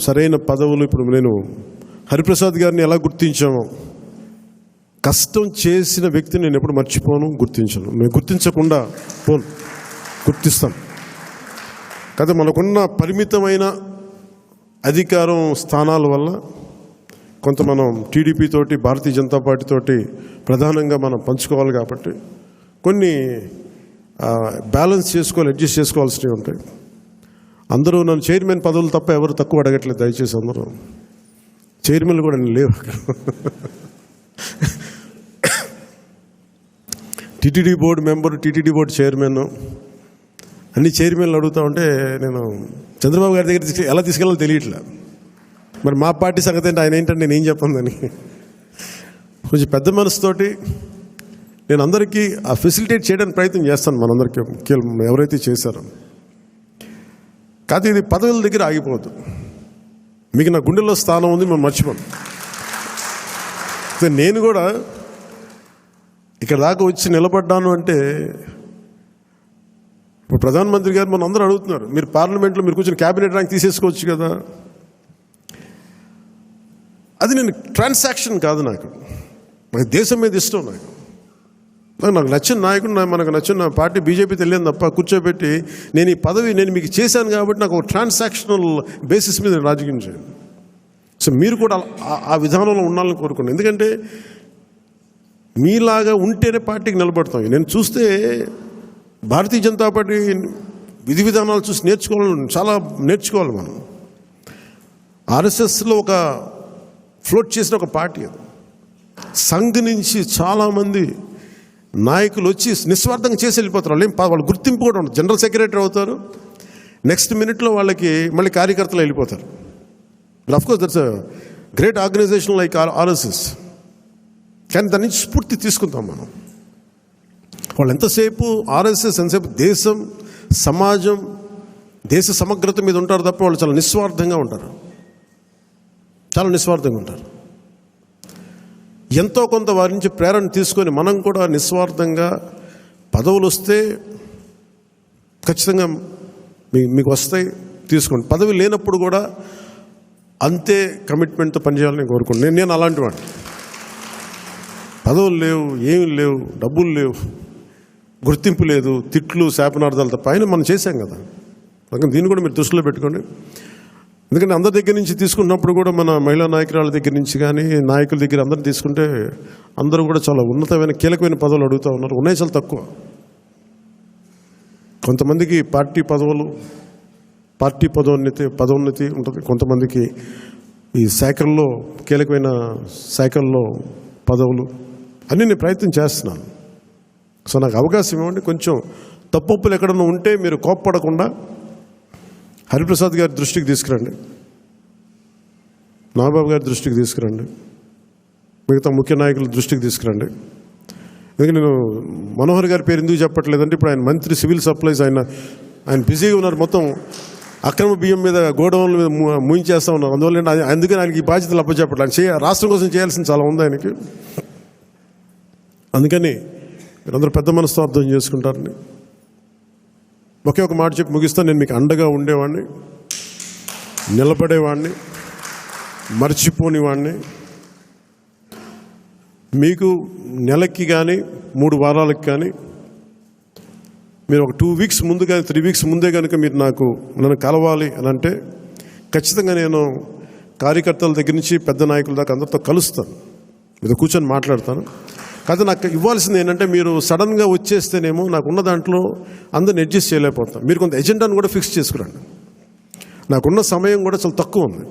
సరైన పదవులు. ఇప్పుడు నేను హరిప్రసాద్ గారిని ఎలా గుర్తించామో, కష్టం చేసిన వ్యక్తిని నేను ఎప్పుడు మర్చిపోను, గుర్తించను. నేను గుర్తించకుండా పోను, గుర్తిస్తాను. కాదు, మనకున్న పరిమితమైన అధికారం స్థానాల వల్ల కొంత మనం టీడీపీ తోటి, భారతీయ జనతా పార్టీ తోటి ప్రధానంగా మనం పంచుకోవాలి. కాబట్టి కొన్ని బ్యాలెన్స్ చేసుకోవాలి, అడ్జస్ట్ చేసుకోవాల్సినవి ఉంటాయి. అందరూ నన్ను చైర్మన్ పదవులు తప్ప ఎవరు తక్కువ అడగట్లేదు. దయచేసి అందరూ చైర్మన్లు కూడా లేవు. TTD board member, TTD board chairman, అన్ని చైర్మన్లు అడుగుతూ ఉంటే నేను చంద్రబాబు గారి దగ్గర ఎలా తీసుకెళ్ళాలో తెలియట్లే. మరి మా పార్టీ సంగతి అంటే ఆయన ఏంటంటే నేను ఏం చెప్పందని కొంచెం పెద్ద మనసుతోటి నేను అందరికీ ఆ ఫెసిలిటేట్ చేయడానికి ప్రయత్నం చేస్తాను. మనందరికీ ఎవరైతే చేశారో. కాదు, ఇది పదవుల దగ్గర ఆగిపోవద్దు. మీకు నా గుండెల్లో స్థానం ఉంది, మనం మర్చిపోను. నేను కూడా ఇక్కడ దాకా వచ్చి నిలబడ్డాను అంటే, ఇప్పుడు ప్రధానమంత్రి గారు మనం అందరూ అడుగుతున్నారు, మీరు పార్లమెంట్లో మీరు కూర్చొని క్యాబినెట్ ర్యాంక్ తీసేసుకోవచ్చు కదా. అది నేను ట్రాన్సాక్షన్ కాదు. నాకు దేశం మీద ఇష్టం. నాకు నచ్చిన నాయకుడు, మనకు నచ్చిన పార్టీ బీజేపీ తెలియదు తప్ప కూర్చోబెట్టి నేను ఈ పదవి నేను మీకు చేశాను కాబట్టి నాకు ఒక ట్రాన్సాక్షనల్ బేసిస్ మీద రాజకీయం చేయండి. సో మీరు కూడా ఆ విధానంలో ఉండాలని కోరుకోండి. ఎందుకంటే మీలాగా ఉంటేనే పార్టీకి నిలబడతాం. నేను చూస్తే భారతీయ జనతా పార్టీ విధి విధానాలు చూసి చాలా నేర్చుకోవాలి మనం. ఆర్ఎస్ఎస్లో ఒక ఫ్లోట్ చేసిన ఒక పార్టీ అది. సంఘ్ నుంచి చాలామంది నాయకులు వచ్చి నిస్వార్థంగా చేసి వెళ్ళిపోతారు. వాళ్ళు గుర్తింపు కూడా ఉండదు. జనరల్ సెక్రటరీ అవుతారు, నెక్స్ట్ మినిట్లో వాళ్ళకి మళ్ళీ కార్యకర్తలు వెళ్ళిపోతారు. Of course that's a great organisation like RSS. కానీ దాని నుంచి స్ఫూర్తి తీసుకుంటాం మనం. వాళ్ళు ఎంతసేపు ఆర్ఎస్ఎస్ ఎంతసేపు దేశం, సమాజం, దేశ సమగ్రత మీద ఉంటారు తప్ప వాళ్ళు చాలా నిస్వార్థంగా ఉంటారు. చాలా నిస్వార్థంగా ఉంటారు. ఎంతో కొంత వారి నుంచి ప్రేరణ తీసుకొని మనం కూడా నిస్వార్థంగా పదవులు వస్తే ఖచ్చితంగా మీకు వస్తాయి, తీసుకోండి. పదవి లేనప్పుడు కూడా అంతే కమిట్మెంట్తో పనిచేయాలని కోరుకోండి. నేను అలాంటి వాడిని. పదవులు లేవు, ఏమి లేవు, డబ్బులు లేవు, గుర్తింపు లేదు, తిట్లు, శాపనార్థాలు తప్ప ఆయన మనం చేశాం కదా. అందుకని దీన్ని కూడా మీరు దృష్టిలో పెట్టుకోండి. ఎందుకంటే అందరి దగ్గర నుంచి తీసుకున్నప్పుడు కూడా మన మహిళా నాయకురాల దగ్గర నుంచి కానీ నాయకుల దగ్గర అందరిని తీసుకుంటే అందరూ కూడా చాలా ఉన్నతమైన కీలకమైన పదవులు అడుగుతూ ఉన్నారు. ఉన్నాయి చాలా తక్కువ. కొంతమందికి పార్టీ పదోన్నతి ఉంటుంది. కొంతమందికి ఈ శాఖల్లో కీలకమైన శాఖల్లో పదవులు అన్నీ నేను ప్రయత్నం చేస్తున్నాను. సో నాకు అవకాశం ఇవ్వండి. కొంచెం తప్పులు ఎక్కడన్నా ఉంటే మీరు కోప్పడకుండా హరిప్రసాద్ గారి దృష్టికి తీసుకురండి, నాగబాబు గారి దృష్టికి తీసుకురండి, మిగతా ముఖ్య నాయకుల దృష్టికి తీసుకురండి. ఎందుకంటే నేను మనోహర్ గారి పేరు ఎందుకు చెప్పట్లేదంటే, ఇప్పుడు ఆయన మంత్రి సివిల్ సప్లైస్, ఆయన బిజీగా ఉన్నారు. మొత్తం అక్రమ బియ్యం మీద, గోడౌన్ల మీద ముయించేస్తూ ఉన్నారు. అందువల్ల అందుకని ఆయనకి ఈ బాధ్యతలు అప్పచెప్పట్లేదు. ఆయన రాష్ట్రం కోసం చేయాల్సింది చాలా ఉంది ఆయనకి. అందుకని మీరందరూ పెద్ద మనసుతో అర్థం చేసుకుంటారని ఒకే ఒక మాట చెప్పి ముగిస్తాను. నేను మీకు అండగా ఉండేవాడిని, నిలబడేవాడిని, మర్చిపోనివాడిని. మీకు నెలకి కానీ 3 వారాలకు కానీ మీరు ఒక 2 వీక్స్ ముందు కానీ 3 వీక్స్ ముందే కనుక మీరు నన్ను కలవాలి అని అంటే ఖచ్చితంగా నేను కార్యకర్తల దగ్గర నుంచి పెద్ద నాయకుల దాకా అందరితో కలుస్తాను, మీతో కూర్చొని మాట్లాడతాను. కాదు, నాకు ఇవ్వాల్సింది ఏంటంటే, మీరు సడన్గా వచ్చేస్తేనేమో నాకున్న దాంట్లో అందరిని అడ్జస్ట్ చేయలేకపోతాం. మీరు కొంత ఎజెండాను కూడా ఫిక్స్ చేసుకురండి. నాకున్న సమయం కూడా చాలా తక్కువ ఉంది.